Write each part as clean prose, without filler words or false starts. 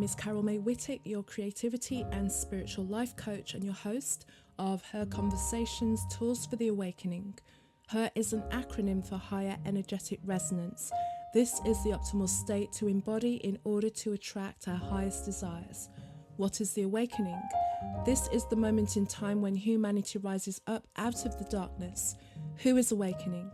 name is Carol May Whittick, your creativity and spiritual life coach and your host of Her Conversations, Tools for the Awakening. Her is an acronym for Higher Energetic Resonance. This is the optimal state to embody in order to attract our highest desires. What is the awakening? This is the moment in time when humanity rises up out of the darkness. Who is awakening?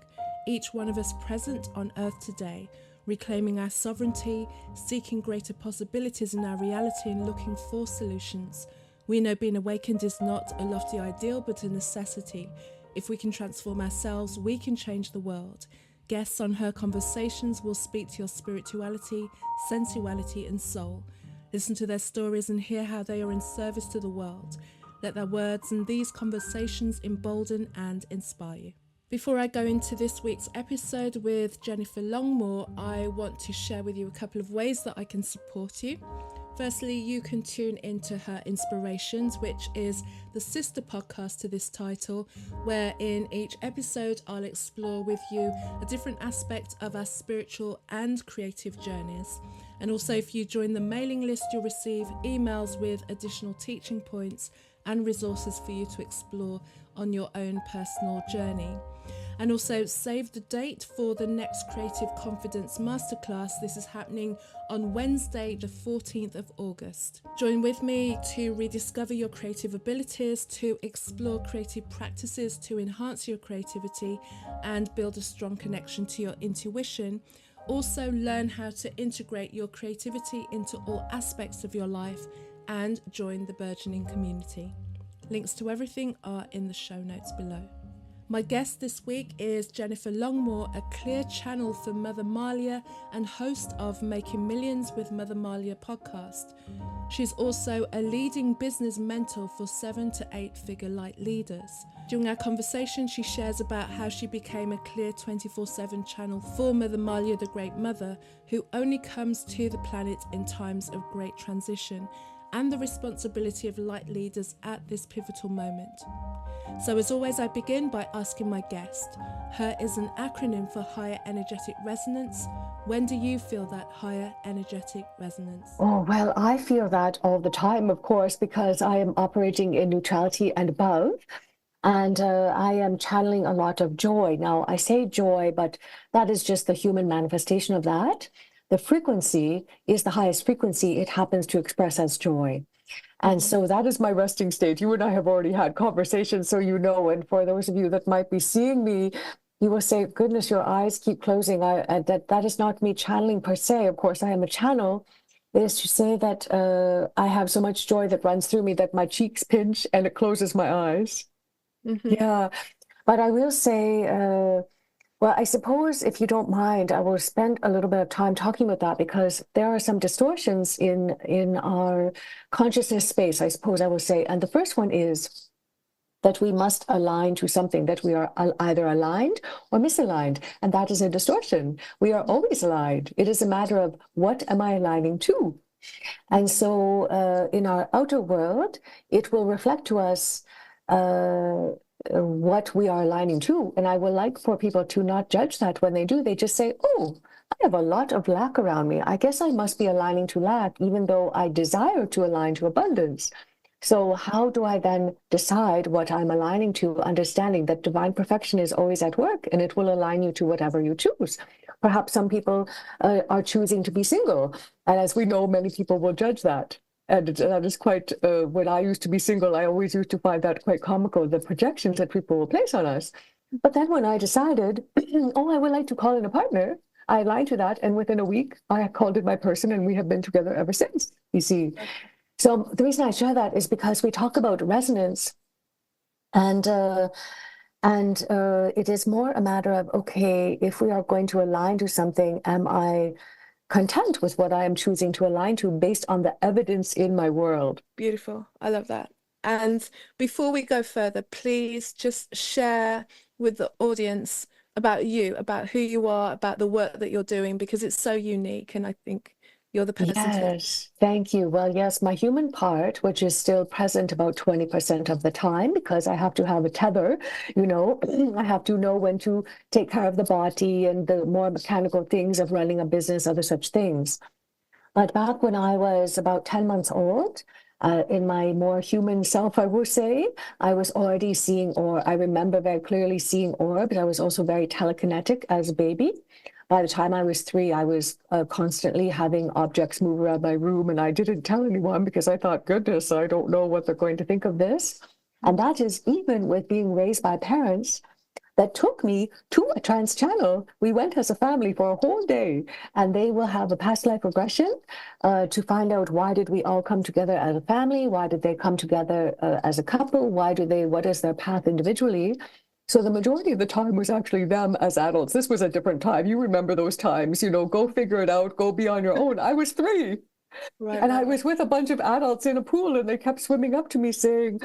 Each one of us present on earth today, reclaiming our sovereignty, seeking greater possibilities in our reality and looking for solutions. We know being awakened is not a lofty ideal, but a necessity. If we can transform ourselves, we can change the world. Guests on Her Conversations will speak to your spirituality, sensuality and soul. Listen to their stories and hear how they are in service to the world. Let their words and these conversations embolden and inspire you. Before I go into this week's episode with Jennifer Longmore, I want to share with you a couple of ways that I can support you. Firstly, you can tune into Her Inspirations, which is the sister podcast to this title, where in each episode I'll explore with you a different aspect of our spiritual and creative journeys. And also, if you join the mailing list, you'll receive emails with additional teaching points and resources for you to explore on your own personal journey. And also save the date for the next Creative Confidence Masterclass. This is happening on Wednesday, the 14th of August. Join with me to rediscover your creative abilities, to explore creative practices to enhance your creativity and build a strong connection to your intuition. Also learn how to integrate your creativity into all aspects of your life and join the burgeoning community. Links to everything are in the show notes below. My guest this week is Jennifer Longmore, a clear channel for Mother Malia and host of Making Millions with Mother Malia podcast. She's also a leading business mentor for 7 to 8 figure light leaders. During our conversation, she shares about how she became a clear 24/7 channel for Mother Malia, the Great Mother, who only comes to the planet in times of great transition, and the responsibility of light leaders at this pivotal moment. So as always, I begin by asking my guest. Her is an acronym for Higher Energetic Resonance. When do you feel that higher energetic resonance? Oh, well, I feel that all the time, of course, because I am operating in neutrality and above. And I am channeling a lot of joy. Now, I say joy, but that is just the human manifestation of that. The frequency is the highest frequency. It happens to express as joy. And so that is my resting state. You and I have already had conversations, so you know. And for those of you that might be seeing me, you will say, goodness, your eyes keep closing. That is not me channeling per se. Of course, I am a channel. It is to say that I have so much joy that runs through me that my cheeks pinch and it closes my eyes. Mm-hmm. Yeah. But I will say, well, I suppose if you don't mind, I will spend a little bit of time talking about that because there are some distortions in our consciousness space, I suppose I will say. And the first one is that we must align to something, that we are either aligned or misaligned. And that is a distortion. We are always aligned. It is a matter of what am I aligning to? And so in our outer world, it will reflect to us what we are aligning to. And I would like for people to not judge that when they do. They just say, oh, I have a lot of lack around me. I guess I must be aligning to lack, even though I desire to align to abundance. So how do I then decide what I'm aligning to, understanding that divine perfection is always at work and it will align you to whatever you choose? Perhaps some people are choosing to be single. And as we know, many people will judge that. And that is quite, when I used to be single, I always used to find that quite comical, the projections that people will place on us. But then when I decided, oh, I would like to call in a partner, I aligned to that. And within a week, I called in my person and we have been together ever since, you see. So the reason I share that is because we talk about resonance and it is more a matter of, okay, if we are going to align to something, am I content with what I am choosing to align to based on the evidence in my world? Beautiful. I love that. And before we go further, please just share with the audience about you, about who you are, about the work that you're doing, because it's so unique. And I think you're the person. Yes, thank you. Well, yes, my human part, which is still present about 20% of the time, because I have to have a tether, you know, I have to know when to take care of the body and the more mechanical things of running a business, other such things. But back when I was about 10 months old, in my more human self, I will say, I was already seeing, or I remember very clearly seeing orbs. I was also very telekinetic as a baby. By the time I was 3, I was constantly having objects move around my room, and I didn't tell anyone because I thought, goodness, I don't know what they're going to think of this. And that is even with being raised by parents that took me to a trance channel. We went as a family for a whole day, and they will have a past life regression to find out why did we all come together as a family? Why did they come together as a couple? What is their path individually? So the majority of the time was actually them as adults. This was a different time. You remember those times, go figure it out, go be on your own. I was 3. And I was with a bunch of adults in a pool, and they kept swimming up to me saying,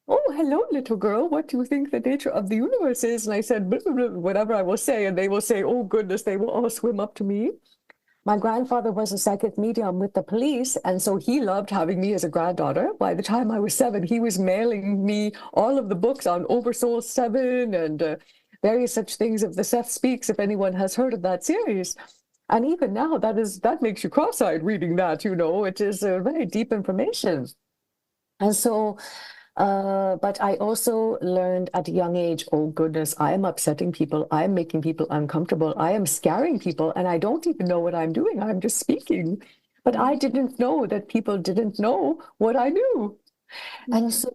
"Oh, hello, little girl. What do you think the nature of the universe is?" And I said, blah, blah, blah, whatever I will say. And they will say, "Oh, goodness," they will all swim up to me. My grandfather was a psychic medium with the police, and so he loved having me as a granddaughter. By the time I was 7, he was mailing me all of the books on Oversoul 7 and various such things of the Seth Speaks, if anyone has heard of that series. And even now, that makes you cross-eyed reading that, It is very deep information. And so but I also learned at a young age, oh goodness, I am upsetting people. I am making people uncomfortable. I am scaring people, and I don't even know what I'm doing. I'm just speaking. But I didn't know that people didn't know what I knew. And so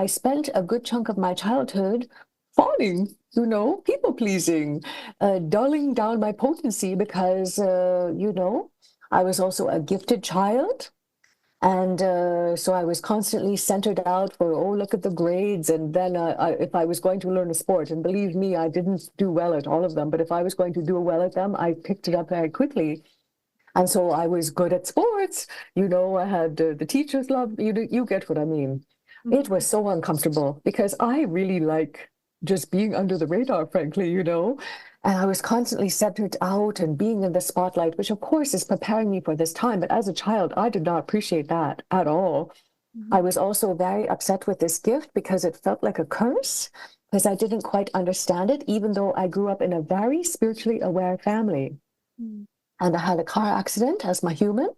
I spent a good chunk of my childhood fawning, people pleasing, dulling down my potency because, I was also a gifted child. And so I was constantly centered out for, oh, look at the grades. And then if I was going to learn a sport, and believe me, I didn't do well at all of them, but if I was going to do well at them, I picked it up very quickly. And so I was good at sports. I had the teachers loved me. You get what I mean. It was so uncomfortable because I really like just being under the radar, frankly, And I was constantly centered out and being in the spotlight, which of course is preparing me for this time. But as a child, I did not appreciate that at all. I was also very upset with this gift because it felt like a curse because I didn't quite understand it, even though I grew up in a very spiritually aware family. And I had a car accident as my human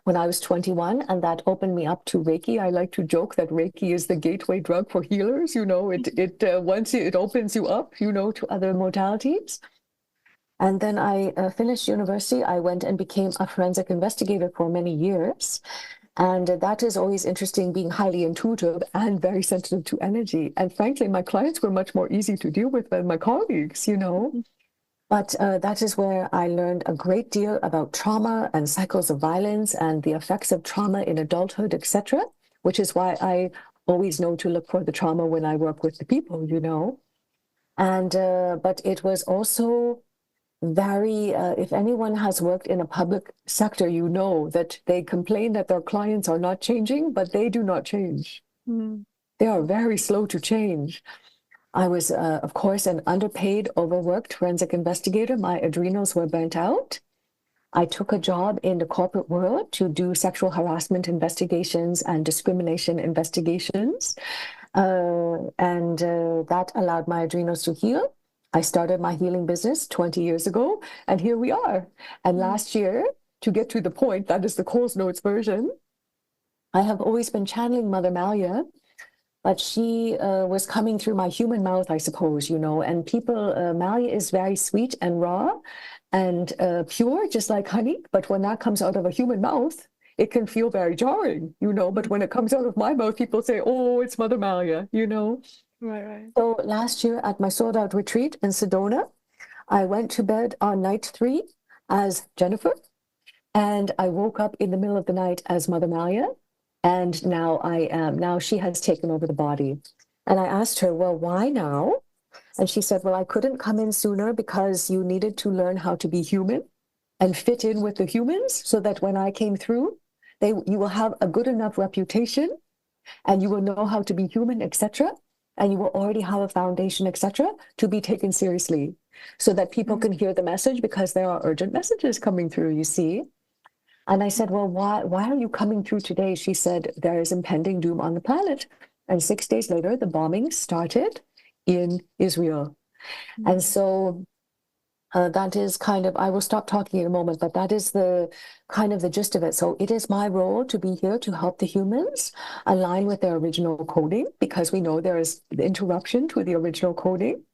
when I was 21, and that opened me up to Reiki. I like to joke that Reiki is the gateway drug for healers. It opens you up, to other modalities. And then I finished university. I went and became a forensic investigator for many years. And that is always interesting, being highly intuitive and very sensitive to energy. And frankly, my clients were much more easy to deal with than my colleagues, But that is where I learned a great deal about trauma and cycles of violence and the effects of trauma in adulthood, etc., which is why I always know to look for the trauma when I work with the people, And but it was also very, if anyone has worked in a public sector, that they complain that their clients are not changing, but they do not change. They are very slow to change. I was, of course, an underpaid, overworked forensic investigator. My adrenals were burnt out. I took a job in the corporate world to do sexual harassment investigations and discrimination investigations. And that allowed my adrenals to heal. I started my healing business 20 years ago, and here we are. And last year, to get to the point, that is the Coles Notes version, I have always been channeling Mother Malia, but she was coming through my human mouth, I suppose, and Malia is very sweet and raw and pure, just like honey. But when that comes out of a human mouth, it can feel very jarring, But when it comes out of my mouth, people say, "Oh, it's Mother Malia," Right. So last year at my sold out retreat in Sedona, I went to bed on night 3 as Jennifer, and I woke up in the middle of the night as Mother Malia. And now she has taken over the body. And I asked her, well, why now? And she said, well, I couldn't come in sooner because you needed to learn how to be human and fit in with the humans so that when I came through, you will have a good enough reputation and you will know how to be human, etc. And you will already have a foundation, etc., to be taken seriously so that people can hear the message because there are urgent messages coming through, you see. And I said, well, why are you coming through today? She said, there is impending doom on the planet. And 6 days later, the bombing started in Israel. And so That is kind of, I will stop talking in a moment, but that is the kind of the gist of it. So it is my role to be here to help the humans align with their original coding, because we know there is interruption to the original coding,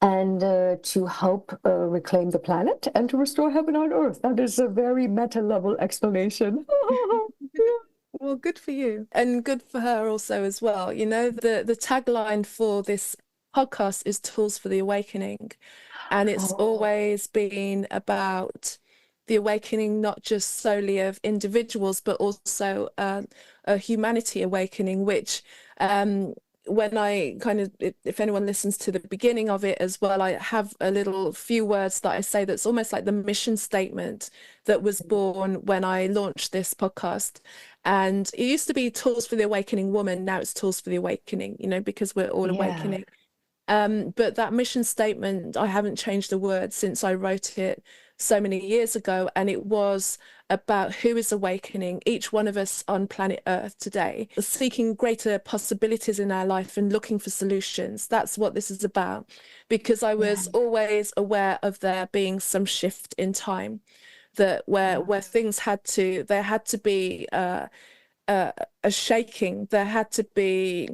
and to help reclaim the planet and to restore heaven on earth. That is a very meta level explanation. Well, good for you and good for her also as well. You know, the tagline for this podcast is Tools for the Awakening. And it's Oh, always been about the awakening, not just solely of individuals, but also a humanity awakening, which when I kind of, if anyone listens to the beginning of it as well, I have a little few words that I say that's almost like the mission statement that was born when I launched this podcast. And it used to be Tools for the Awakening Woman. Now it's Tools for the Awakening, you know, because we're all yeah, awakening. But that mission statement, I haven't changed a word since I wrote it so many years ago. And it was about who is awakening, each one of us on planet Earth today, seeking greater possibilities in our life and looking for solutions. That's what this is about. Because I yeah, was always aware of there being some shift in time, that yeah, where things there had to be a shaking, there had to be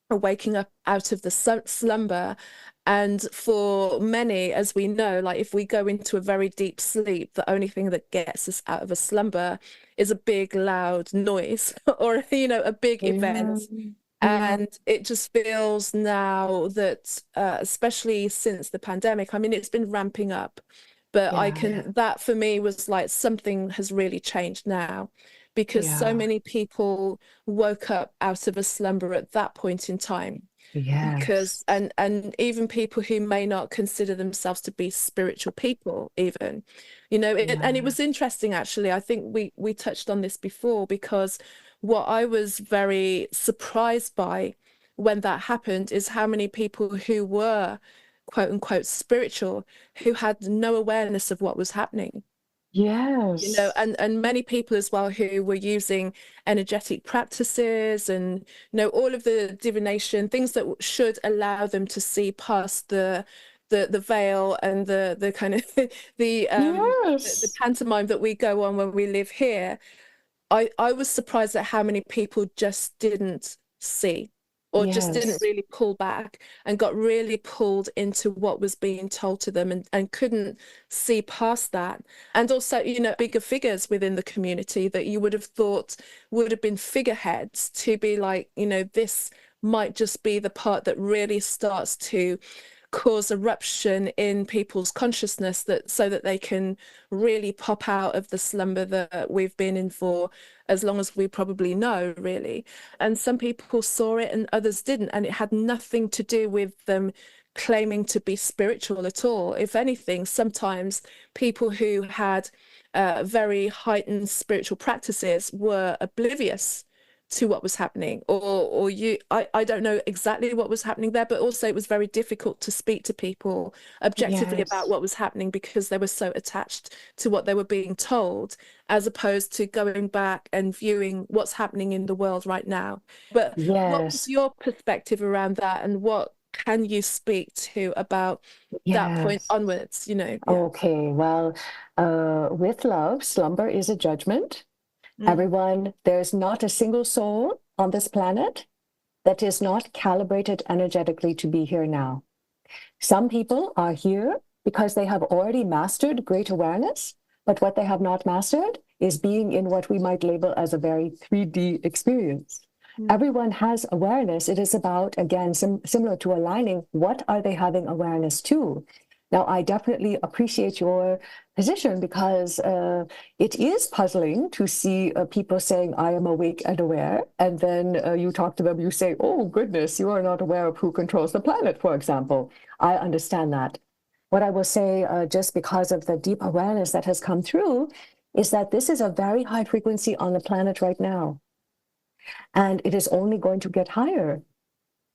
waking up out of the slumber. And for many, as we know, like if we go into a very deep sleep, the only thing that gets us out of a slumber is a big, loud noise or, you know, a big yeah, event. yeah, And it just feels now that, especially since the pandemic, I mean, it's been ramping up, but yeah, that for me was like something has really changed now because so yeah, many people woke up out of a slumber at that point in time. yes, Because and even people who may not consider themselves to be spiritual people, even, you know, and it yeah, was interesting actually. I think we touched on this before because what I was very surprised by when that happened is how many people who were quote unquote spiritual who had no awareness of what was happening, you know, yes, and many people as well who were using energetic practices and, you know, all of the divination things that should allow them to see past the veil and the kind of the yes, pantomime that we go on when we live here. I was surprised at how many people just didn't see or just didn't yes, really pull back and got really pulled into what was being told to them and couldn't see past that. And also, you know, bigger figures within the community that you would have thought would have been figureheads to be like, you know, this might just be the part that really starts to cause eruption in people's consciousness that so that they can really pop out of the slumber that we've been in for as long as we probably know, really. And some people saw it and others didn't, and it had nothing to do with them claiming to be spiritual at all. If anything, sometimes people who had very heightened spiritual practices were oblivious to what was happening, or I don't know exactly what was happening there, but also it was very difficult to speak to people objectively about yes, what was happening because they were so attached to what they were being told, as opposed to going back and viewing what's happening in the world right now. But what was yes, your perspective around that, and what can you speak to about that point yes. onwards, you know? Yeah. Okay, well, with love, slumber is a judgment. Mm, Everyone, there's not a single soul on this planet that is not calibrated energetically to be here now. Some people are here because they have already mastered great awareness, but what they have not mastered is being in what we might label as a very 3D experience. mm, Everyone has awareness. It is about, again, similar to aligning, what are they having awareness to? Now, I definitely appreciate your position because it is puzzling to see people saying, I am awake and aware. And then you talk to them, you say, oh, goodness, you are not aware of who controls the planet, for example. I understand that. What I will say, just because of the deep awareness that has come through, is that this is a very high frequency on the planet right now, and it is only going to get higher.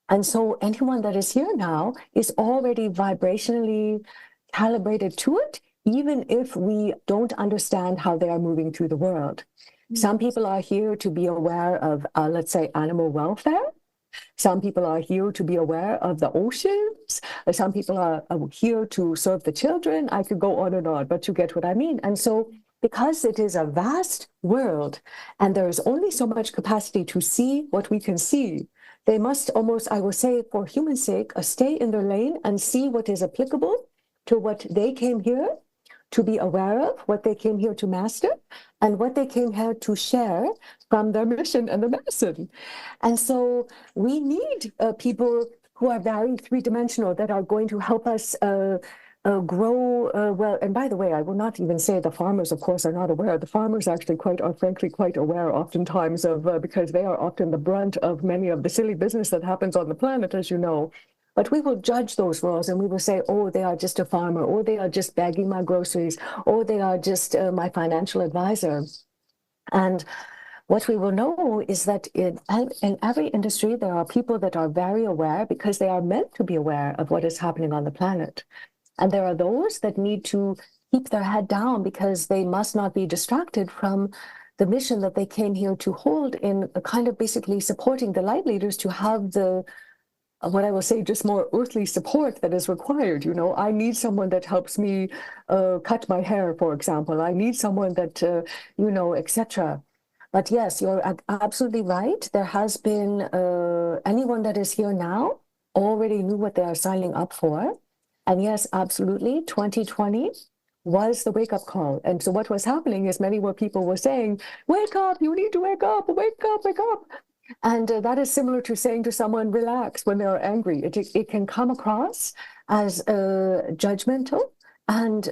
And so anyone that is here now is already vibrationally calibrated to it, even if we don't understand how they are moving through the world. mm, Some people are here to be aware of, let's say, animal welfare. Some people are here to be aware of the oceans. Some people are here to serve the children. I could go on and on, but you get what I mean. And so, because it is a vast world and there is only so much capacity to see what we can see, they must almost, I will say, for human sake, stay in their lane and see what is applicable to what they came here to be aware of, what they came here to master, and what they came here to share from their mission and the medicine. And so we need people who are very three-dimensional, that are going to help us grow well. And by the way, I will not even say the farmers, of course, are not aware. The farmers actually are frankly quite aware oftentimes of, because they are often the brunt of many of the silly business that happens on the planet, as you know. But we will judge those roles and we will say, oh, they are just a farmer, or they are just bagging my groceries, or they are just my financial advisor. And what we will know is that in every industry, there are people that are very aware because they are meant to be aware of what is happening on the planet. And there are those that need to keep their head down because they must not be distracted from the mission that they came here to hold, in a kind of basically supporting the light leaders to have the what I will say, just more earthly support that is required. You know, I need someone that helps me cut my hair, for example. I need someone that, you know, etc. But yes, you're absolutely right. There has been anyone that is here now already knew what they are signing up for. And yes, absolutely, 2020 was the wake-up call. And so what was happening is many more people were saying, wake up, you need to wake up, wake up, wake up. And that is similar to saying to someone, relax when they're angry. It can come across as judgmental and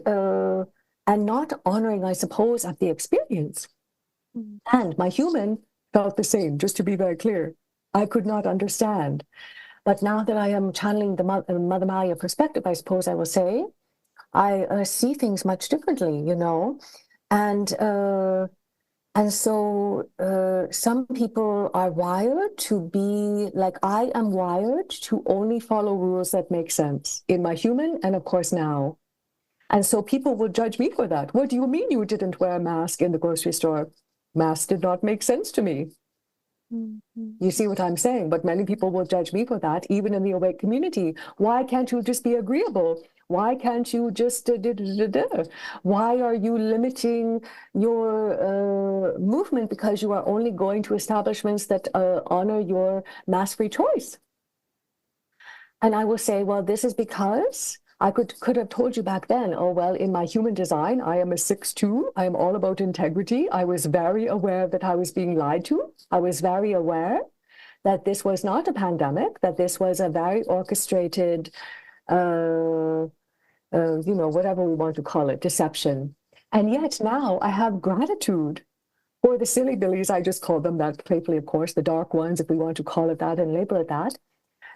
not honoring, I suppose, of the experience. And my human felt the same, just to be very clear. I could not understand. But now that I am channeling the Mother Malia perspective, I suppose I will say, I see things much differently, you know. And so some people are wired to be like, I am wired to only follow rules that make sense in my human and of course now. And so people will judge me for that. What do you mean you didn't wear a mask in the grocery store? Mask did not make sense to me. You see what I'm saying? But many people will judge me for that, even in the awake community. Why can't you just be agreeable? Why can't you just Why are you limiting your movement because you are only going to establishments that honor your mask-free choice? And I will say, well, this is because I could have told you back then, oh, well, in my human design, I am a 6-2. I am all about integrity. I was very aware that I was being lied to. I was very aware that this was not a pandemic, that this was a very orchestrated, you know, whatever we want to call it, deception. And yet now I have gratitude for the silly billies, I just call them that playfully, of course, the dark ones, if we want to call it that and label it that,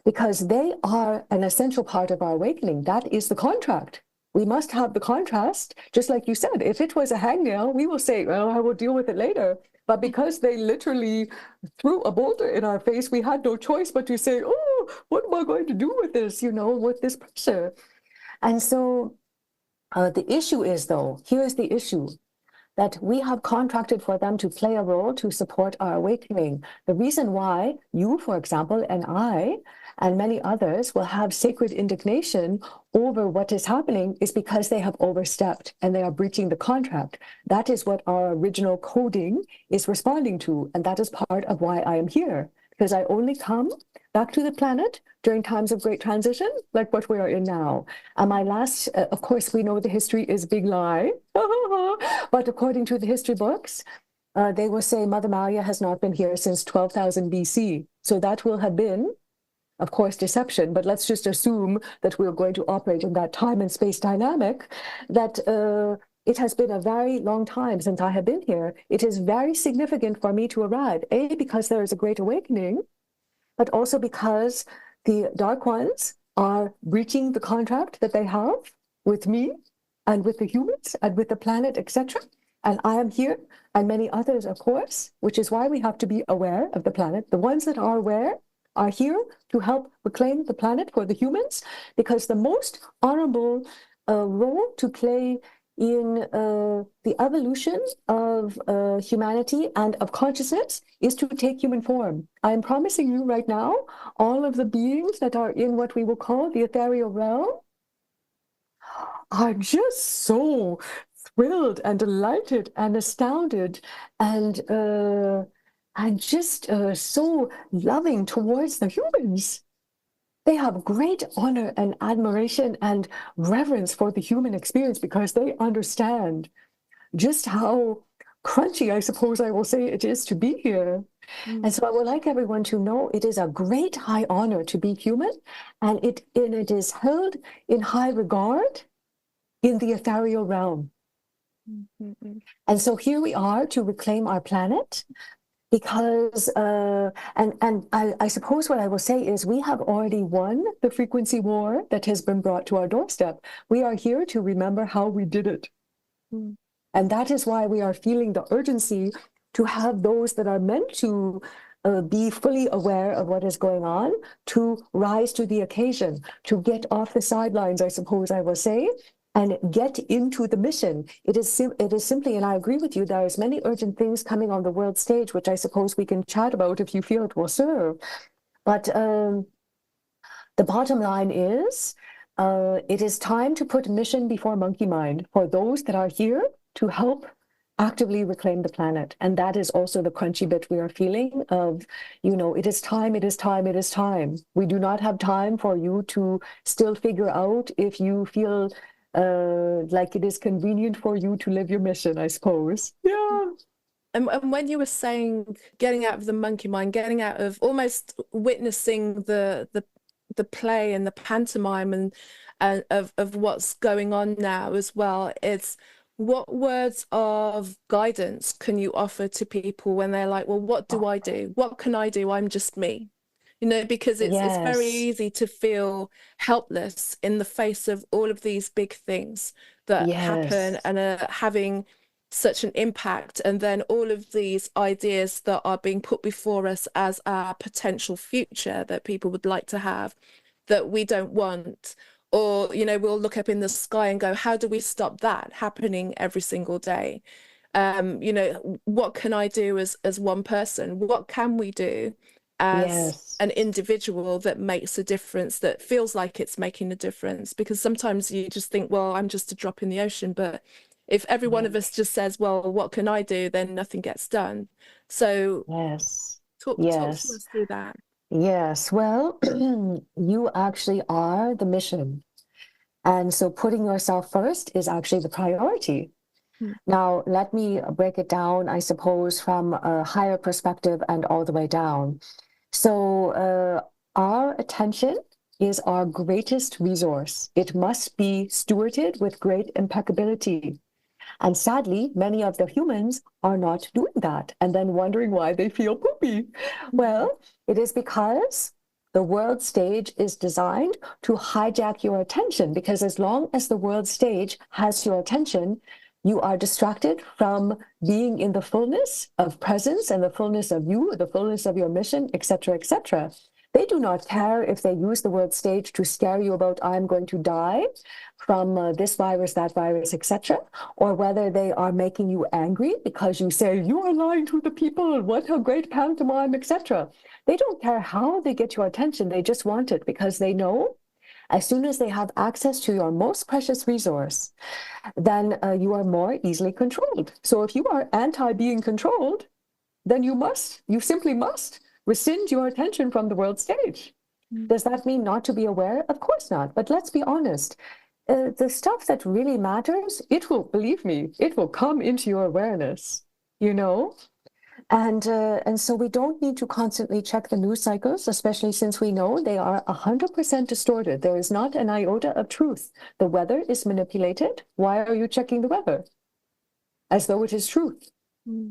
because they are an essential part of our awakening. That is the contract. We must have the contrast, just like you said. If it was a hangnail, we will say, well, I will deal with it later. But because they literally threw a boulder in our face, we had no choice but to say, oh, what am I going to do with this, you know, with this pressure? And so the issue is, though, here's the issue, that we have contracted for them to play a role to support our awakening. The reason why you, for example, and I, and many others will have sacred indignation over what is happening is because they have overstepped and they are breaching the contract. That is what our original coding is responding to. And that is part of why I am here, because I only come back to the planet during times of great transition, like what we are in now. And my last, of course, we know the history is a big lie, but according to the history books, they will say Mother Malia has not been here since 12,000 BC. So that will have been, of course, deception, but let's just assume that we're going to operate in that time and space dynamic, that it has been a very long time since I have been here. It is very significant for me to arrive, A, because there is a great awakening, but also because the dark ones are breaching the contract that they have with me and with the humans and with the planet, etc. And I am here, and many others, of course, which is why we have to be aware of the planet. The ones that are aware are here to help reclaim the planet for the humans, because the most honorable role to play in the evolution of humanity and of consciousness is to take human form. I am promising you right now, all of the beings that are in what we will call the ethereal realm are just so thrilled and delighted and astounded and just so loving towards the humans. They have great honor and admiration and reverence for the human experience because they understand just how crunchy, I suppose I will say, it is to be here. And so I would like everyone to know it is a great high honor to be human, and it is held in high regard in the ethereal realm. And so here we are to reclaim our planet. Because, I suppose what I will say is we have already won the frequency war that has been brought to our doorstep. We are here to remember how we did it. And that is why we are feeling the urgency to have those that are meant to be fully aware of what is going on, to rise to the occasion, to get off the sidelines, I suppose I will say, and get into the mission. It is simply, and I agree with you, there is many urgent things coming on the world stage, which I suppose we can chat about if you feel it will serve. But the bottom line is, it is time to put mission before monkey mind for those that are here to help actively reclaim the planet. And that is also the crunchy bit we are feeling of, it is time, it is time, it is time. We do not have time for you to still figure out if you feel like it is convenient for you to live your mission, I suppose. Yeah. And when you were saying getting out of the monkey mind, getting out of almost witnessing the play and the pantomime and of what's going on now as well, it's what words of guidance can you offer to people when they're like, well, what do I do? What can I do? I'm just me. Because it's very easy to feel helpless in the face of all of these big things that happen and are having such an impact. And then all of these ideas that are being put before us as our potential future that people would like to have that we don't want. Or, we'll look up in the sky and go, how do we stop that happening every single day? What can I do as one person? What can we do as an individual that makes a difference, that feels like it's making a difference? Because sometimes you just think, well, I'm just a drop in the ocean. But if every one of us just says, well, what can I do? Then nothing gets done. So talk to us through that. Yes. Well, you actually are the mission. And so putting yourself first is actually the priority. Now, let me break it down, I suppose, from a higher perspective and all the way down. So our attention is our greatest resource. It must be stewarded with great impeccability. And sadly, many of the humans are not doing that and then wondering why they feel poopy. Well, it is because the world stage is designed to hijack your attention, because as long as the world stage has your attention, you are distracted from being in the fullness of presence and the fullness of you, the fullness of your mission, etc., etc. They do not care if they use the world stage to scare you about, I'm going to die from this virus, that virus, etc., or whether they are making you angry because you say, you are lying to the people, what a great pantomime, etc. They don't care how they get your attention. They just want it because they know as soon as they have access to your most precious resource, then you are more easily controlled. So if you are anti-being controlled, then you simply must rescind your attention from the world stage. Does that mean not to be aware? Of course not. But let's be honest. The stuff that really matters, it will, believe me, it will come into your awareness, And so we don't need to constantly check the news cycles, especially since we know they are 100% distorted. There is not an iota of truth. The weather is manipulated. Why are you checking the weather? As though it is truth.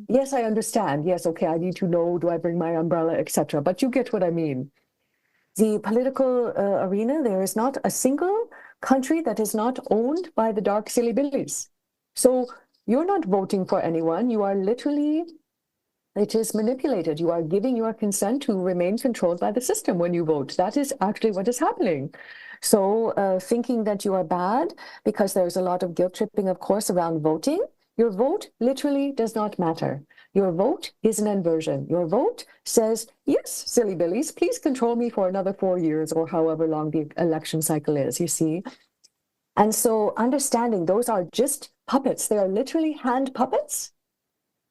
Yes, I understand. Yes, okay, I need to know, do I bring my umbrella, etc. But you get what I mean. The political arena, there is not a single country that is not owned by the dark silly billies. So you're not voting for anyone. You are literally... It is manipulated. You are giving your consent to remain controlled by the system when you vote. That is actually what is happening. So thinking that you are bad because there's a lot of guilt tripping, of course, around voting. Your vote literally does not matter. Your vote is an inversion. Your vote says, yes, silly billies, please control me for another 4 years or however long the election cycle is, you see. And so understanding those are just puppets. They are literally hand puppets.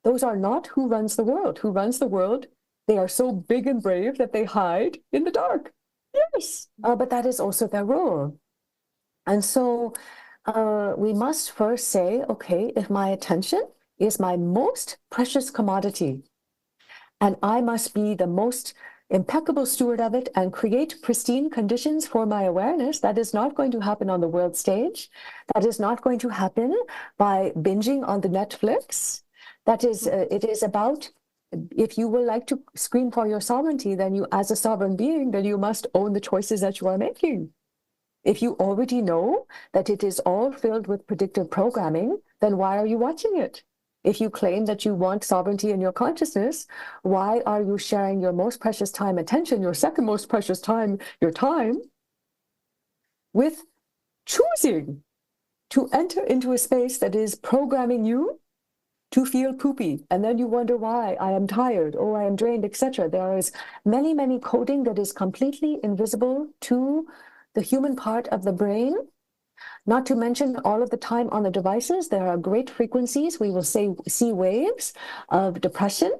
Those are not who runs the world. Who runs the world, they are so big and brave that they hide in the dark. Yes, but that is also their role. And so we must first say, okay, if my attention is my most precious commodity, and I must be the most impeccable steward of it and create pristine conditions for my awareness, that is not going to happen on the world stage. That is not going to happen by binging on the Netflix. That is, it is about, if you would like to scream for your sovereignty, then you, as a sovereign being, then you must own the choices that you are making. If you already know that it is all filled with predictive programming, then why are you watching it? If you claim that you want sovereignty in your consciousness, why are you sharing your most precious time, attention, your second most precious time, your time, with choosing to enter into a space that is programming you to feel poopy? And then you wonder why I am tired, or I am drained, etc. There is many coding that is completely invisible to the human part of the brain. Not to mention all of the time on the devices, there are great frequencies. We will see waves of depression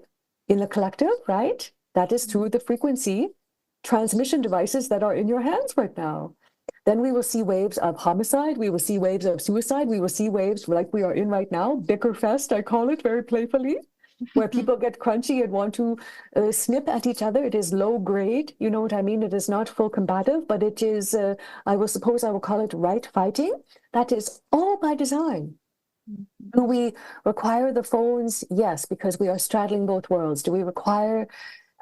in the collective, right? That is through the frequency transmission devices that are in your hands right now. Then we will see waves of homicide. We will see waves of suicide. We will see waves like we are in right now, bicker fest, I call it very playfully, where people get crunchy and want to snip at each other. It is low grade, you know what I mean? It is not full combative, but it is, I will call it right fighting. That is all by design. Do we require the phones? Yes, because we are straddling both worlds. Do we require,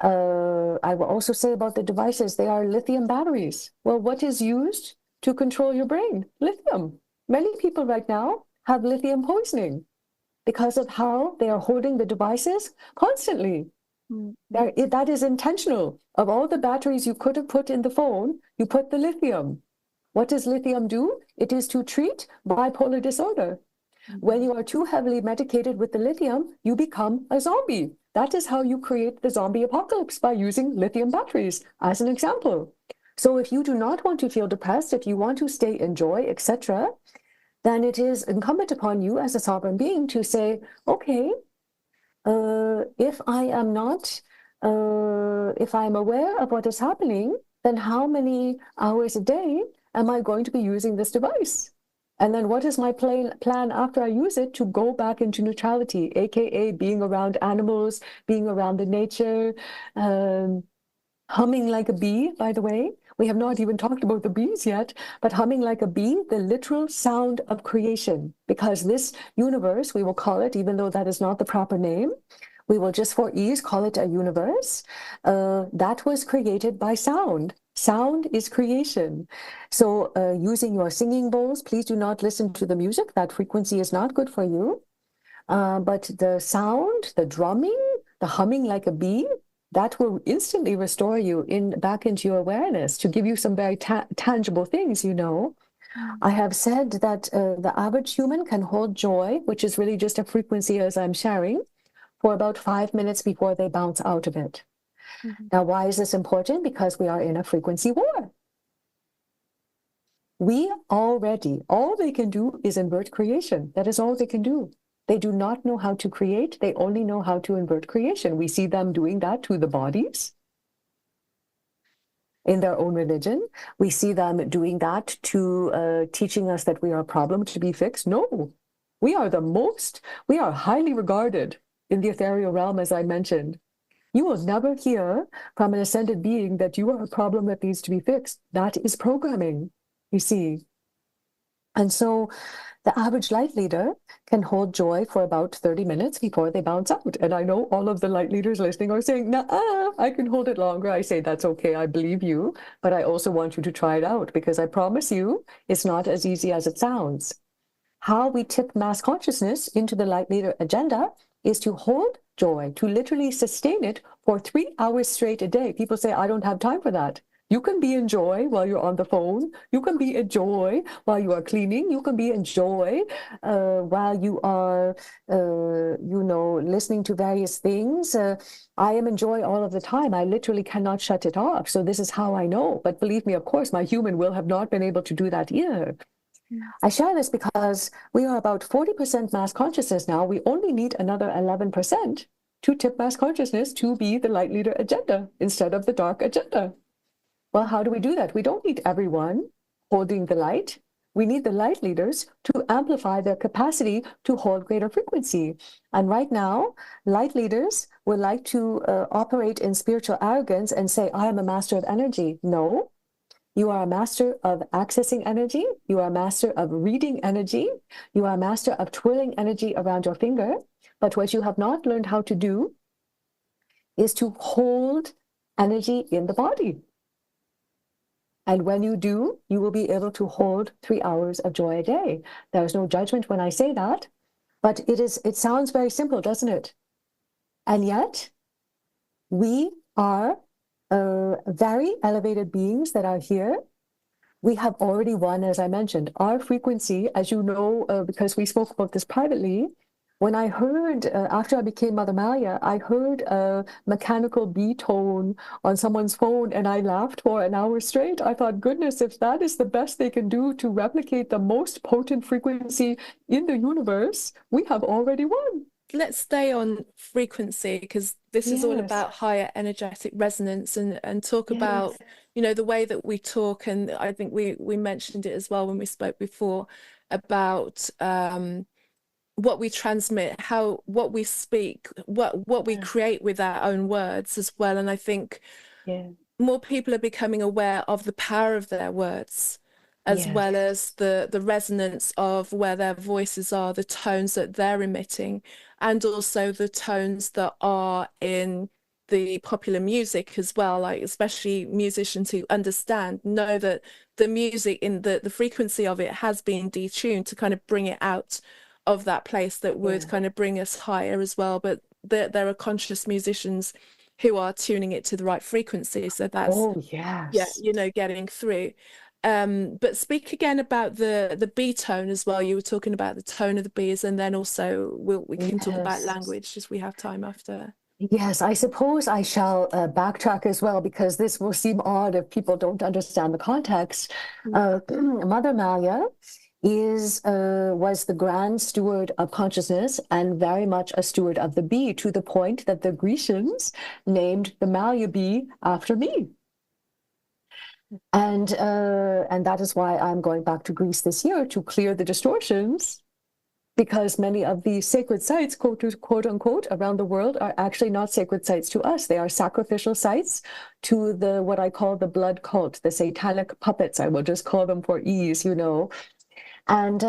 I will also say about the devices, they are lithium batteries. Well, what is used to control your brain? Lithium. Many people right now have lithium poisoning because of how they are holding the devices constantly. That is intentional. Of all the batteries you could have put in the phone, you put the lithium. What does lithium do? It is to treat bipolar disorder. When you are too heavily medicated with the lithium, you become a zombie. That is how you create the zombie apocalypse, by using lithium batteries, as an example. So if you do not want to feel depressed, if you want to stay in joy, etc., then it is incumbent upon you as a sovereign being to say, okay, if I am not, if I'm aware of what is happening, then how many hours a day am I going to be using this device? And then what is my plan after I use it to go back into neutrality, aka being around animals, being around the nature, humming like a bee, by the way. We have not even talked about the bees yet, but humming like a bee, the literal sound of creation, because this universe, we will call it, even though that is not the proper name, we will just for ease call it a universe, that was created by sound. Sound is creation. So using your singing bowls, please do not listen to the music. That frequency is not good for you. But the sound, the drumming, the humming like a bee, that will instantly restore you back into your awareness, to give you some very tangible things, you know. I have said that the average human can hold joy, which is really just a frequency as I'm sharing, for about 5 minutes before they bounce out of it. Now, why is this important? Because we are in a frequency war. All they can do is invert creation. That is all they can do. They do not know how to create. They only know how to invert creation. We see them doing that to the bodies in their own religion. We see them doing that to teaching us that we are a problem to be fixed. No, we are highly regarded in the ethereal realm, as I mentioned. You will never hear from an ascended being that you are a problem that needs to be fixed. That is programming, you see. And so the average light leader can hold joy for about 30 minutes before they bounce out. And I know all of the light leaders listening are saying, nah, I can hold it longer. I say, that's okay, I believe you, but I also want you to try it out, because I promise you, it's not as easy as it sounds. How we tip mass consciousness into the light leader agenda is to hold joy, to literally sustain it for 3 hours straight a day. People say, I don't have time for that. You can be in joy while you're on the phone. You can be in joy while you are cleaning. You can be in joy while you are, listening to various things. I am in joy all of the time. I literally cannot shut it off. So this is how I know. But believe me, of course, my human will have not been able to do that either. I share this because we are about 40% mass consciousness now. We only need another 11% to tip mass consciousness to be the light leader agenda instead of the dark agenda. Well, how do we do that? We don't need everyone holding the light. We need the light leaders to amplify their capacity to hold greater frequency. And right now, light leaders would like to operate in spiritual arrogance and say, I am a master of energy. No, you are a master of accessing energy. You are a master of reading energy. You are a master of twirling energy around your finger. But what you have not learned how to do is to hold energy in the body. And when you do, you will be able to hold 3 hours of joy a day. There is no judgment when I say that, but it sounds very simple, doesn't it? And yet, we are very elevated beings that are here. We have already won, as I mentioned, our frequency, as you know, because we spoke about this privately. When I heard, after I became Mother Malia, I heard a mechanical bee tone on someone's phone, and I laughed for an hour straight. I thought, goodness, if that is the best they can do to replicate the most potent frequency in the universe, we have already won. Let's stay on frequency, because this is all about higher energetic resonance, and talk about, the way that we talk. And I think we mentioned it as well when we spoke before about what we transmit, what we speak, what we create with our own words as well. And I think more people are becoming aware of the power of their words, as well as the resonance of where their voices are, the tones that they're emitting, and also the tones that are in the popular music as well, like especially musicians who know that the music in the frequency of it has been detuned to kind of bring it out of that place that would kind of bring us higher as well. But there are conscious musicians who are tuning it to the right frequency, so that's getting through. But speak again about the B tone as well. You were talking about the tone of the bees, and then also we can talk about language, just we have time after. Yes, I suppose I shall backtrack as well, because this will seem odd if people don't understand the context. Mother Malia was the grand steward of consciousness and very much a steward of the bee, to the point that the Grecians named the Malia bee after me. And that is why I'm going back to Greece this year to clear the distortions, because many of the sacred sites, quote unquote, around the world are actually not sacred sites to us. They are sacrificial sites to what I call the blood cult, the satanic puppets. I will just call them for ease, And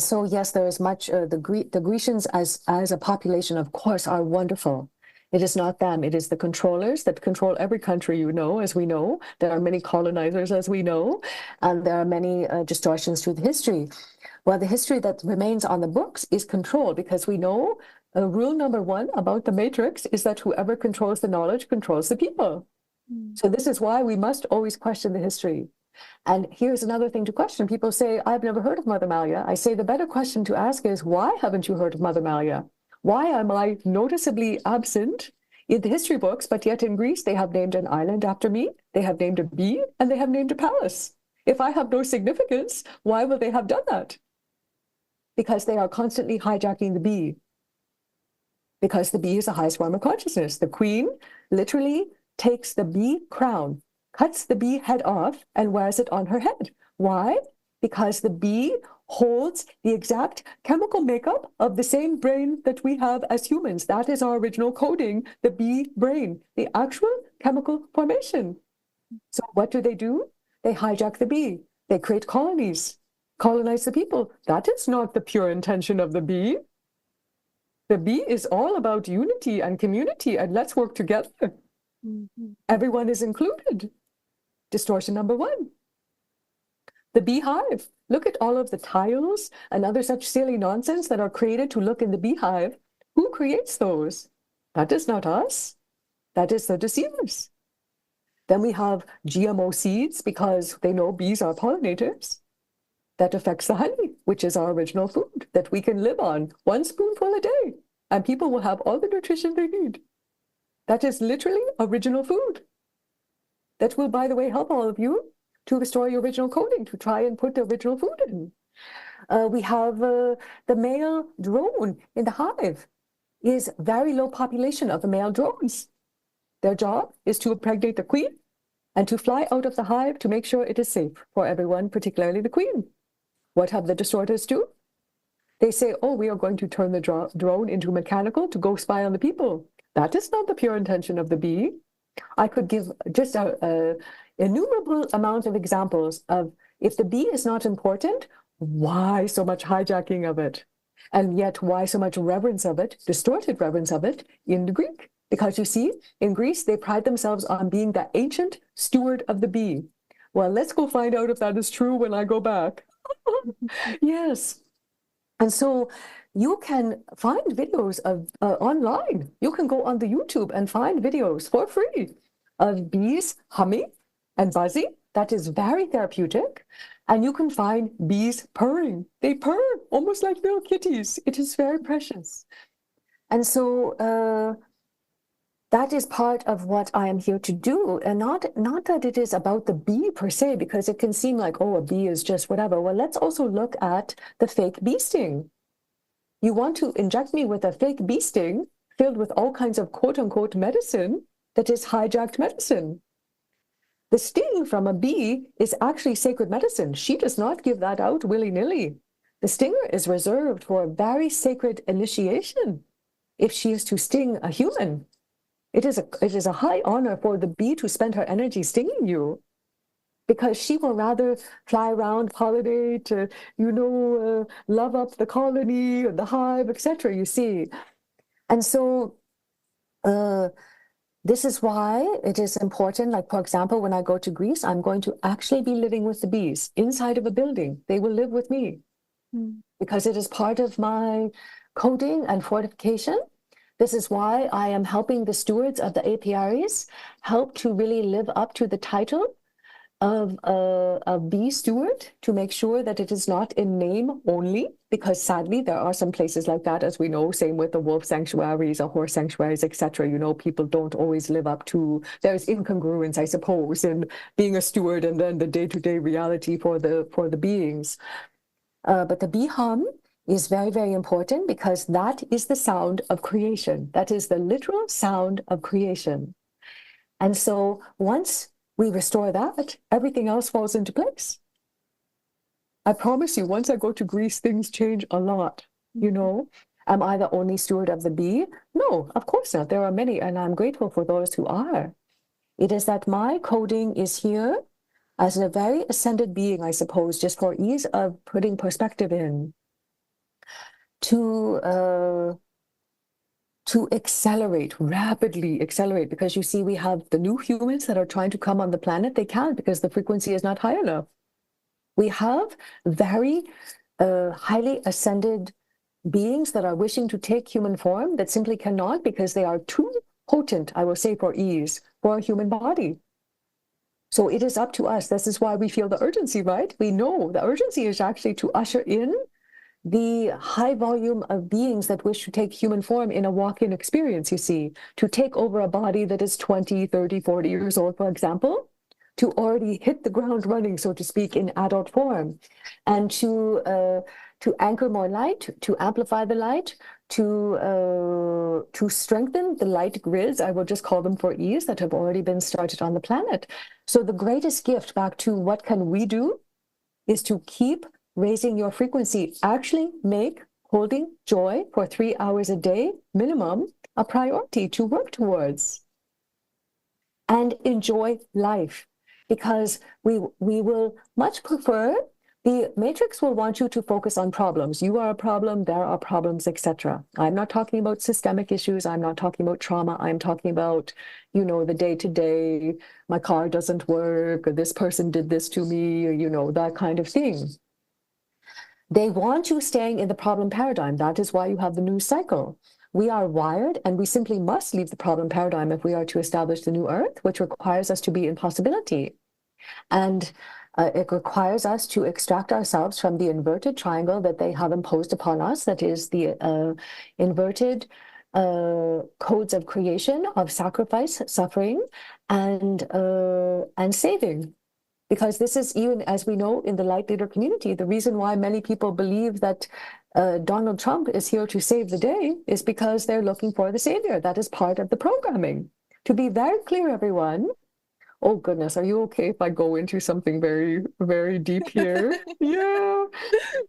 so, yes, there is much, the Grecians as a population, of course, are wonderful. It is not them. It is the controllers that control every country, as we know. There are many colonizers, as we know, and there are many distortions to the history. Well, the history that remains on the books is control, because we know rule number 1 about the matrix is that whoever controls the knowledge controls the people. So this is why we must always question the history. And here's another thing to question. People say, I've never heard of Mother Malia. I say the better question to ask is, why haven't you heard of Mother Malia? Why am I noticeably absent in the history books, but yet in Greece they have named an island after me, they have named a bee, and they have named a palace? If I have no significance, why will they have done that? Because they are constantly hijacking the bee. Because the bee is the highest form of consciousness. The queen literally takes the bee crown, cuts the bee head off, and wears it on her head. Why? Because the bee holds the exact chemical makeup of the same brain that we have as humans. That is our original coding, the bee brain, the actual chemical formation. So what do? They hijack the bee. They create colonies, colonize the people. That is not the pure intention of the bee. The bee is all about unity and community, and let's work together. Everyone is included. Distortion number 1. The beehive. Look at all of the tiles and other such silly nonsense that are created to look in the beehive. Who creates those? That is not us. That is the deceivers. Then we have GMO seeds because they know bees are pollinators. That affects the honey, which is our original food that we can live on 1 spoonful a day, and people will have all the nutrition they need. That is literally original food. That will, by the way, help all of you to restore your original coding, to try and put the original food in. We have the male drone in the hive is very low population of the male drones. Their job is to impregnate the queen and to fly out of the hive to make sure it is safe for everyone, particularly the queen. What have the distorters do? They say, oh, we are going to turn the drone into mechanical to go spy on the people. That is not the pure intention of the bee. I could give just an innumerable amount of examples of if the bee is not important, why so much hijacking of it? And yet why so much reverence of it, distorted reverence of it in the Greek? Because you see, in Greece, they pride themselves on being the ancient steward of the bee. Well, let's go find out if that is true when I go back. Yes. And so you can find videos of online. You can go on the YouTube and find videos for free of bees humming and buzzing. That is very therapeutic. And you can find bees purring. They purr almost like little kitties. It is very precious. And so that is part of what I am here to do. And not that it is about the bee per se, because it can seem like, oh, a bee is just whatever. Well, let's also look at the fake bee sting. You want to inject me with a fake bee sting filled with all kinds of quote unquote medicine that is hijacked medicine. The sting from a bee is actually sacred medicine. She does not give that out willy-nilly. The stinger is reserved for a very sacred initiation. If she is to sting a human, it is a high honor for the bee to spend her energy stinging you, because she will rather fly around, pollinate, love up the colony, the hive, etc., you see. And so this is why it is important, like, for example, when I go to Greece, I'm going to actually be living with the bees inside of a building. They will live with me because it is part of my coding and fortification. This is why I am helping the stewards of the apiaries help to really live up to the title of a bee steward, to make sure that it is not in name only, because sadly there are some places like that, as we know, same with the wolf sanctuaries or horse sanctuaries, etc. People don't always live up to, there's incongruence, I suppose, in being a steward and then the day-to-day reality for the beings. But the bee hum is very, very important, because that is the sound of creation. That is the literal sound of creation. And so once we restore that, everything else falls into place. I promise you, once I go to Greece, things change a lot. Am I the only steward of the bee? No, of course not. There are many, and I'm grateful for those who are. It is that my coding is here as a very ascended being, I suppose, just for ease of putting perspective in, to accelerate, rapidly accelerate, because you see, we have the new humans that are trying to come on the planet. They can't, because the frequency is not high enough. We have very highly ascended beings that are wishing to take human form that simply cannot, because they are too potent, I will say for ease, for a human body. So it is up to us. This is why we feel the urgency, right? We know the urgency is actually to usher in the high volume of beings that wish to take human form in a walk-in experience, you see, to take over a body that is 20, 30, 40 years old, for example, to already hit the ground running, so to speak, in adult form, and to anchor more light, to amplify the light, to strengthen the light grids, I will just call them for ease, that have already been started on the planet. So the greatest gift back to what can we do is to keep raising your frequency. Actually make holding joy for 3 hours a day minimum a priority to work towards, and enjoy life, because we will much prefer, the matrix will want you to focus on problems. You are a problem, there are problems, etc. I'm not talking about systemic issues. I'm not talking about trauma. I'm talking about, the day-to-day, my car doesn't work, or this person did this to me, or, that kind of thing. They want you staying in the problem paradigm. That is why you have the news cycle. We are wired, and we simply must leave the problem paradigm if we are to establish the new earth, which requires us to be in possibility. And it requires us to extract ourselves from the inverted triangle that they have imposed upon us, that is the inverted codes of creation, of sacrifice, suffering, and saving. Because this is, even as we know in the light leader community, the reason why many people believe that Donald Trump is here to save the day is because they're looking for the savior. That is part of the programming. To be very clear, everyone. Oh goodness, are you okay if I go into something very, very deep here? Yeah.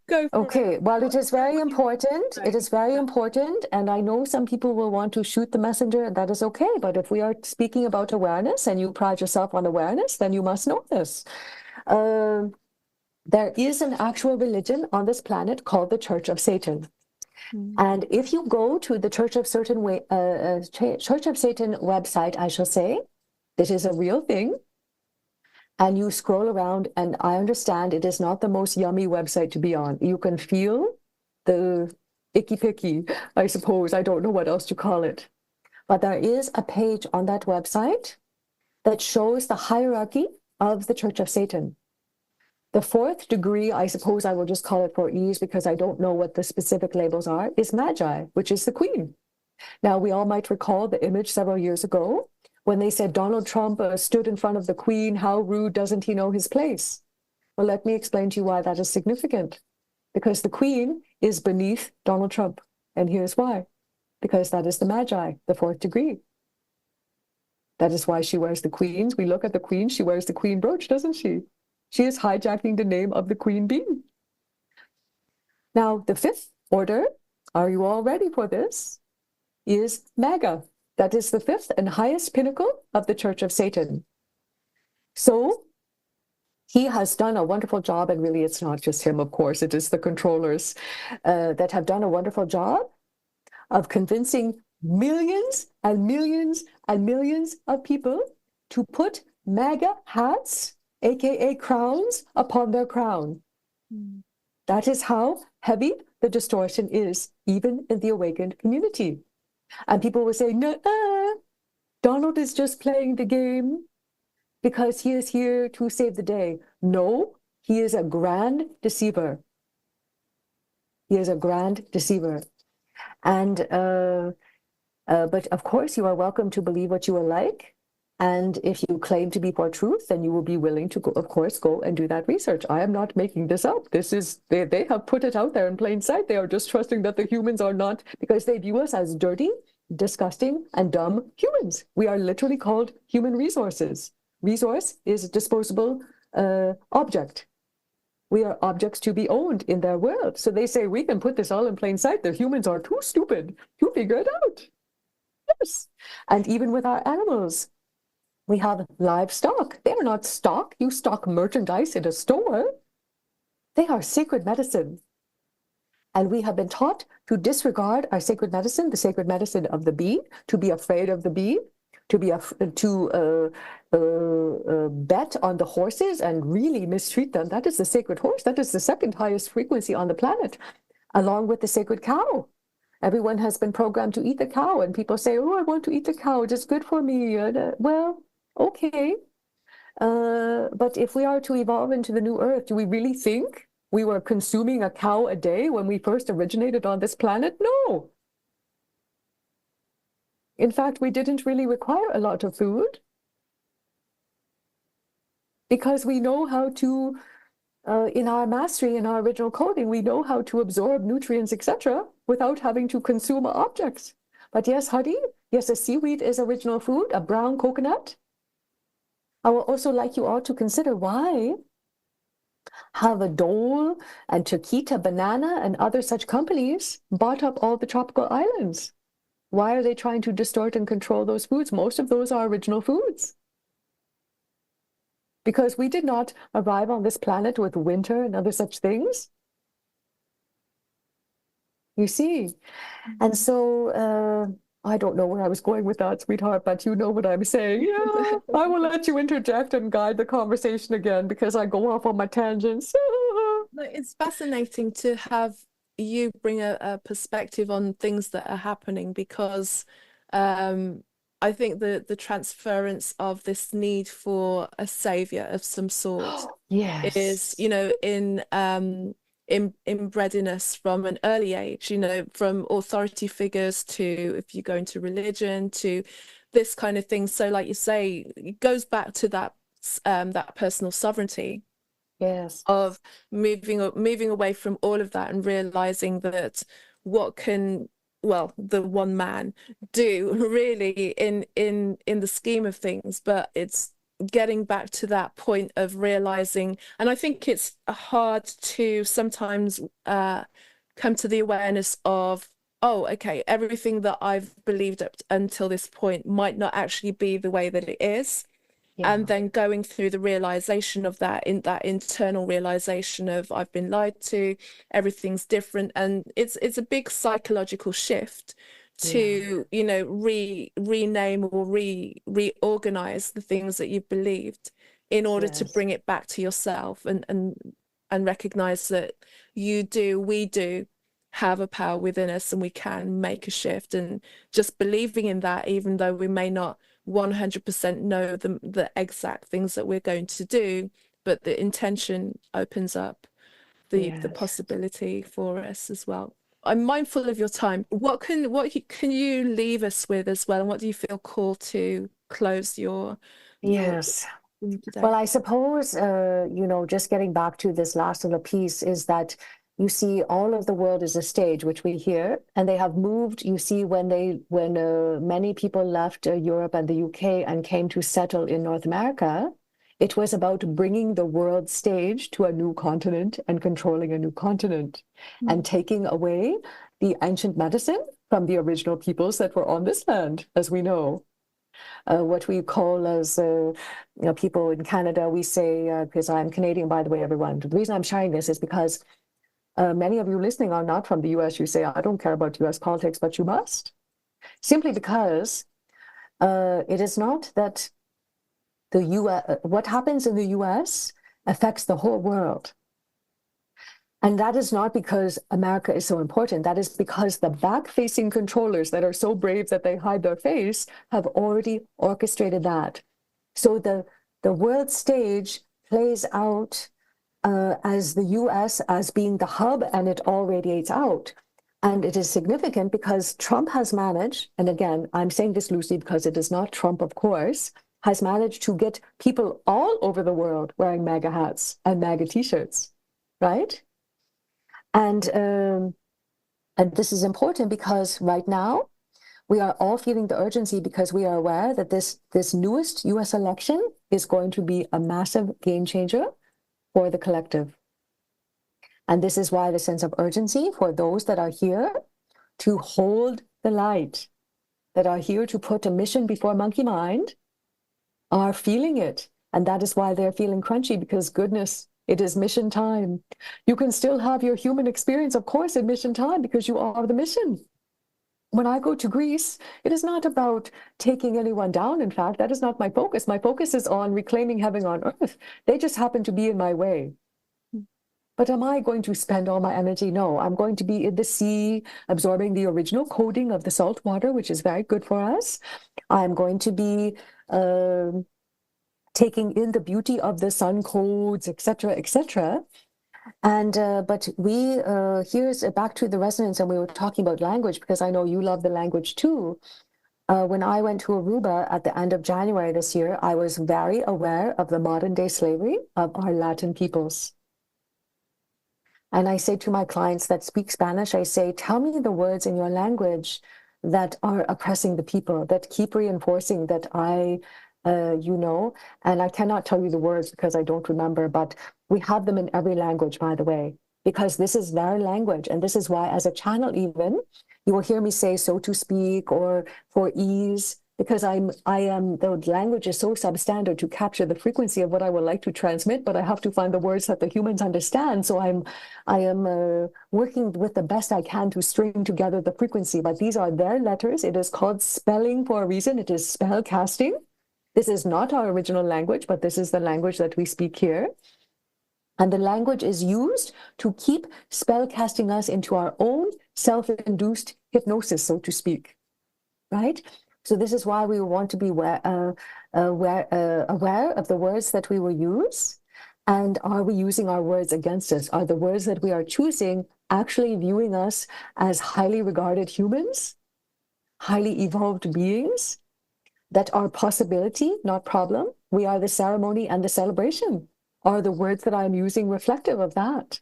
Go for Okay, it. well, it is very important. It is very important. And I know some people will want to shoot the messenger, and that is okay. But if we are speaking about awareness and you pride yourself on awareness, then you must know this. There is an actual religion on this planet called the Church of Satan. And if you go to the Church of Satan website, I shall say, this is a real thing. And you scroll around, and I understand it is not the most yummy website to be on. You can feel the icky picky, I suppose. I don't know what else to call it. But there is a page on that website that shows the hierarchy of the Church of Satan. The fourth degree, I suppose I will just call it for ease because I don't know what the specific labels are, is Magi, which is the queen. Now, we all might recall the image several years ago when they said Donald Trump stood in front of the queen. How rude, doesn't he know his place? Well, let me explain to you why that is significant. Because the queen is beneath Donald Trump. And here's why. Because that is the Magi, the fourth degree. That is why she wears the queens. We look at the queen, she wears the queen brooch, doesn't she? She is hijacking the name of the queen bee. Now, the fifth order, are you all ready for this? Is MAGA. That is the fifth and highest pinnacle of the Church of Satan. So he has done a wonderful job, and really it's not just him, of course, it is the controllers that have done a wonderful job of convincing millions and millions and millions of people to put MAGA hats, aka crowns, upon their crown. That is how heavy the distortion is, even in the awakened community. And people will say, no, Donald is just playing the game because he is here to save the day. No, he is a grand deceiver. He is a grand deceiver. And, but of course, you are welcome to believe what you are like. And if you claim to be for truth, then you will be willing to, go, of course, go and do that research. I am not making this up. This is, they have put it out there in plain sight. They are just trusting that the humans are not, because they view us as dirty, disgusting, and dumb humans. We are literally called human resources. Resource is a disposable object. We are objects to be owned in their world. So they say, we can put this all in plain sight. The humans are too stupid to figure it out. Yes. And even with our animals, we have livestock. They are not stock. You stock merchandise in a store. They are sacred medicine. And we have been taught to disregard our sacred medicine, the sacred medicine of the bee, to be afraid of the bee, to bet on the horses and really mistreat them. That is the sacred horse. That is the second highest frequency on the planet, along with the sacred cow. Everyone has been programmed to eat the cow, and people say, oh, I want to eat the cow. It is good for me. Well, okay. But if we are to evolve into the new earth, do we really think we were consuming a cow a day when we first originated on this planet? No. In fact, we didn't really require a lot of food because we know how to, in our mastery, in our original coding, we know how to absorb nutrients, etc., without having to consume objects. But yes, honey, yes, a seaweed is original food, a brown coconut. I would also like you all to consider why have a Dole and Chiquita Banana and other such companies bought up all the tropical islands. Why are they trying to distort and control those foods? Most of those are original foods. Because we did not arrive on this planet with winter and other such things. You see? And so I don't know where I was going with that, sweetheart, but you know what I'm saying. Yeah, I will let you interject and guide the conversation again because I go off on my tangents. It's fascinating to have you bring a perspective on things that are happening, because um, I think the transference of this need for a savior of some sort is, Yes, you know, inbred in us from an early age, you know, from authority figures to, if you go into religion, to this kind of thing. So like you say, it goes back to that personal sovereignty yes, of moving away from all of that and realizing that what can, well, the one man do really in the scheme of things. But it's getting back to that point of realizing, and I think it's hard to sometimes come to the awareness of, oh, okay, everything that I've believed up until this point might not actually be the way that it is. And yeah, then going through the realization of that, in that internal realization of, I've been lied to, everything's different. And it's a big psychological shift yeah, to, you know, rename or reorganize the things that you've believed in order to yes, bring it back to yourself, and recognize that we do have a power within us, and we can make a shift. And just believing in that, even though we may not 100% know the exact things that we're going to do, but the intention opens up the yes. possibility for us as well. I'm mindful of your time. What can you leave us with as well, and what do you feel called to close your Yes. today? Well, I suppose, just getting back to this last little piece is that you see all of the world is a stage, which we hear, and they have moved. You see, when many people left Europe and the UK and came to settle in North America, it was about bringing the world stage to a new continent and controlling a new continent and Mm. taking away the ancient medicine from the original peoples that were on this land, as we know. What we call as people in Canada, we say, because I'm Canadian, by the way, everyone. The reason I'm sharing this is because many of you listening are not from the US. You say, I don't care about US politics, but you must. Simply because it is not that the US, what happens in the US affects the whole world. And that is not because America is so important. That is because the back-facing controllers that are so brave that they hide their face have already orchestrated that. So the world stage plays out as the US as being the hub, and it all radiates out. And it is significant because Trump has managed, and again, I'm saying this loosely because it is not Trump, of course, has managed to get people all over the world wearing MAGA hats and MAGA t-shirts, right? And and this is important because right now we are all feeling the urgency because we are aware that this newest US election is going to be a massive game changer for the collective. And this is why the sense of urgency for those that are here to hold the light, that are here to put a mission before monkey mind, are feeling it. And that is why they're feeling crunchy, because goodness, it is mission time. You can still have your human experience, of course, in mission time because you are the mission. When I go to Greece, it is not about taking anyone down. In fact, that is not my focus. My focus is on reclaiming heaven on earth. They just happen to be in my way. But am I going to spend all my energy? No, I'm going to be in the sea, absorbing the original coding of the salt water, which is very good for us. I'm going to be taking in the beauty of the sun codes, etc., etc. And but we here's back to the resonance, and we were talking about language because I know you love the language too. When I went to Aruba at the end of January this year, I was very aware of the modern day slavery of our Latin peoples. And I say to my clients that speak Spanish, I say, tell me the words in your language that are oppressing the people, that keep reinforcing that and I cannot tell you the words because I don't remember, but we have them in every language, by the way, because this is their language. And this is why, as a channel, even, you will hear me say so to speak or for ease, because I am, the language is so substandard to capture the frequency of what I would like to transmit, but I have to find the words that the humans understand. So I am working with the best I can to string together the frequency, but these are their letters. It is called spelling for a reason. It is spell casting. This is not our original language, but this is the language that we speak here. And the language is used to keep spell casting us into our own self-induced hypnosis, so to speak, right? So this is why we want to be aware of the words that we will use. And are we using our words against us? Are the words that we are choosing actually viewing us as highly regarded humans, highly evolved beings that are possibility, not problem? We are the ceremony and the celebration. Are the words that I'm using reflective of that?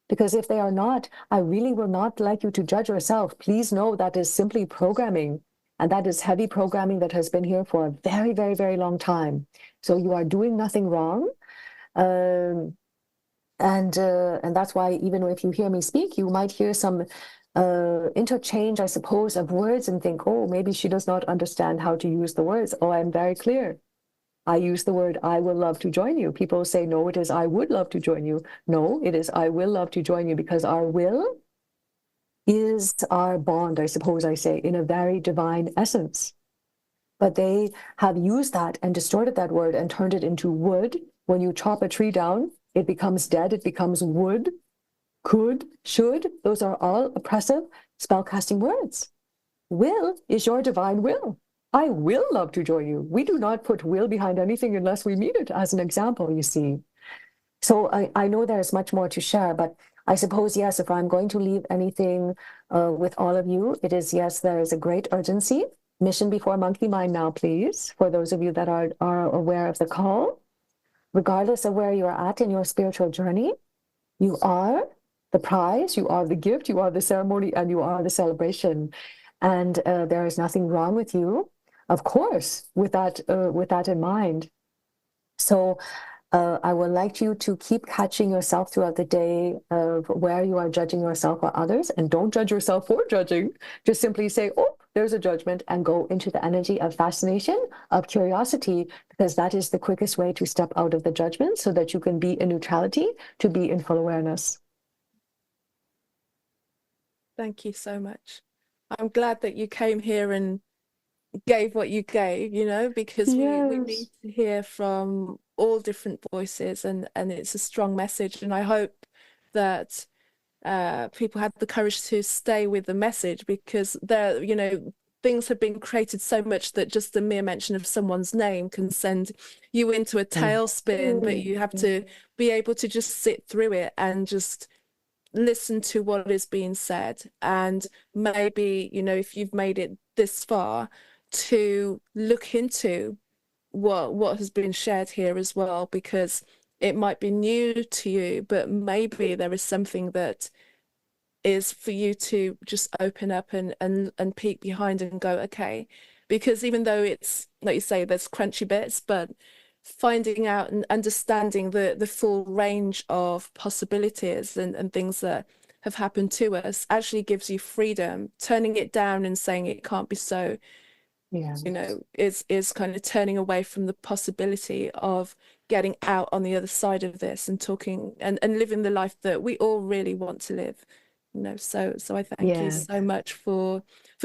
Because if they are not, I really will not like you to judge yourself. Please know that is simply programming. And that is heavy programming that has been here for a very, very, very long time. So you are doing nothing wrong. And that's why even if you hear me speak, you might hear some interchange, I suppose, of words and think, oh, maybe she does not understand how to use the words. Oh, I'm very clear. I use the word, I will love to join you. People say, no, it is, I would love to join you. No, it is, I will love to join you, because our will is our bond, I suppose I say, in a very divine essence. But they have used that and distorted that word and turned it into wood. When you chop a tree down, it becomes dead, it becomes wood, could, should. Those are all oppressive spellcasting words. Will is your divine will. I will love to join you. We do not put will behind anything unless we mean it, as an example, you see. So I know there's much more to share, but I suppose, yes, if I'm going to leave anything with all of you, it is, yes, there is a great urgency. Mission before monkey mind now, please, for those of you that are aware of the call. Regardless of where you're at in your spiritual journey, you are the prize, you are the gift, you are the ceremony, and you are the celebration. And there is nothing wrong with you, of course, with that in mind. So I would like you to keep catching yourself throughout the day of where you are judging yourself or others, and don't judge yourself for judging. Just simply say, oh, there's a judgment, and go into the energy of fascination, of curiosity, because that is the quickest way to step out of the judgment so that you can be in neutrality, to be in full awareness. Thank you so much. I'm glad that you came here and gave what you gave, because Yes. we need to hear from all different voices, and it's a strong message. And I hope that people have the courage to stay with the message, because things have been created so much that just the mere mention of someone's name can send you into a tailspin, but you have to be able to just sit through it and just listen to what is being said. And maybe, if you've made it this far, to look into what has been shared here as well, because it might be new to you, but maybe there is something that is for you to just open up and peek behind and go, okay. Because even though it's, like you say, there's crunchy bits, but finding out and understanding the full range of possibilities and things that have happened to us actually gives you freedom. Turning it down and saying it can't be so, is kind of turning away from the possibility of getting out on the other side of this and talking and living the life that we all really want to live. So I thank you so much for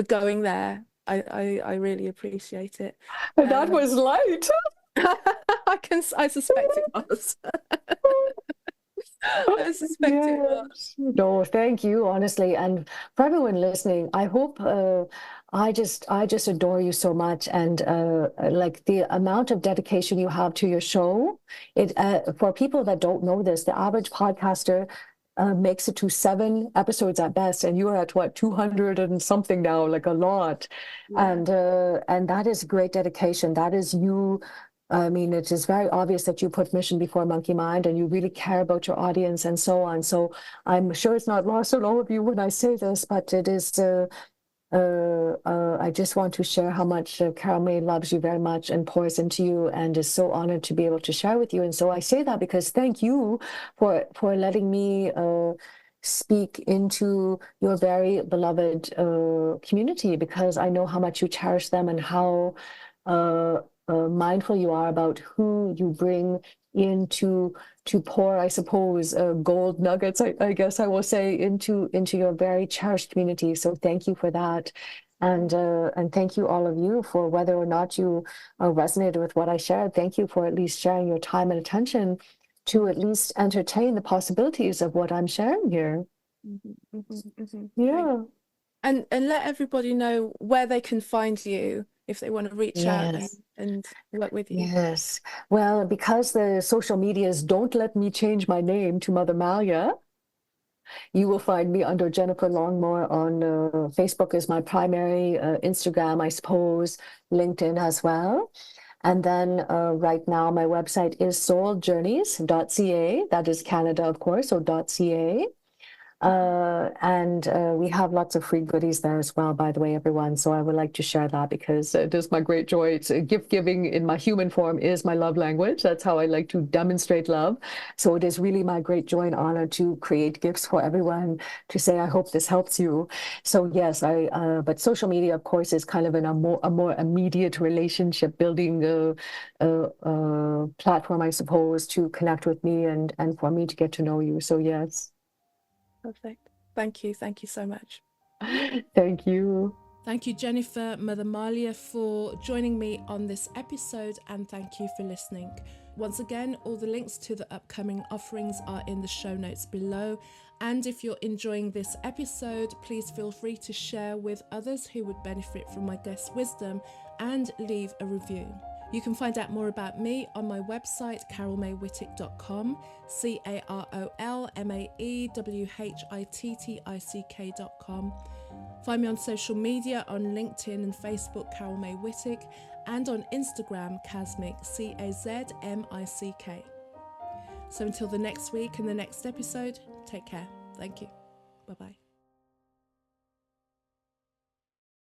going there. I really appreciate it. That was light. I suspect it was. I suspect it was. No, thank you, honestly. And for everyone listening, I hope I just adore you so much. And like the amount of dedication you have to your show, it for people that don't know this, the average podcaster makes it to 7 episodes at best, and you're at what, 200 and something now, like a lot. And that is great dedication. That is you. I mean, it is very obvious that you put mission before monkey mind, and you really care about your audience and so on. So I'm sure it's not lost on all of you when I say this, but it is. I just want to share how much Carol May loves you very much and pours into you, and is so honored to be able to share with you. And so I say that because thank you for letting me speak into your very beloved community, because I know how much you cherish them and how mindful you are about who you bring into to pour, I suppose, gold nuggets, I guess I will say, into your very cherished community. So thank you for that. And thank you, all of you, for whether or not you resonated with what I shared. Thank you for at least sharing your time and attention to at least entertain the possibilities of what I'm sharing here. Yeah. And let everybody know where they can find you if they want to reach out Yes. and work with you. Yes. Well, because the social medias don't let me change my name to Mother Malia, you will find me under Jennifer Longmore on Facebook is my primary, Instagram, I suppose, LinkedIn as well. And then right now, my website is souljourneys.ca. That is Canada, of course, so .ca. And we have lots of free goodies there as well, by the way, everyone. So I would like to share that because it is my great joy. It's gift giving in my human form is my love language. That's how I like to demonstrate love. So it is really my great joy and honor to create gifts for everyone to say, I hope this helps you. So yes, but social media, of course, is kind of a more immediate relationship building platform, I suppose, to connect with me and for me to get to know you. So yes. Perfect. Thank you. Thank you so much. Thank you. Thank you, Jennifer, Mother Malia, for joining me on this episode, and thank you for listening. Once again, all the links to the upcoming offerings are in the show notes below. And if you're enjoying this episode, please feel free to share with others who would benefit from my guest's wisdom and leave a review. You can find out more about me on my website, carolmaywhittick.com, CarolMaewhittick.com. Find me on social media on LinkedIn and Facebook, Carol May Whittick, and on Instagram, Casmic, CAZMICK. So until the next week and the next episode, take care. Thank you. Bye-bye.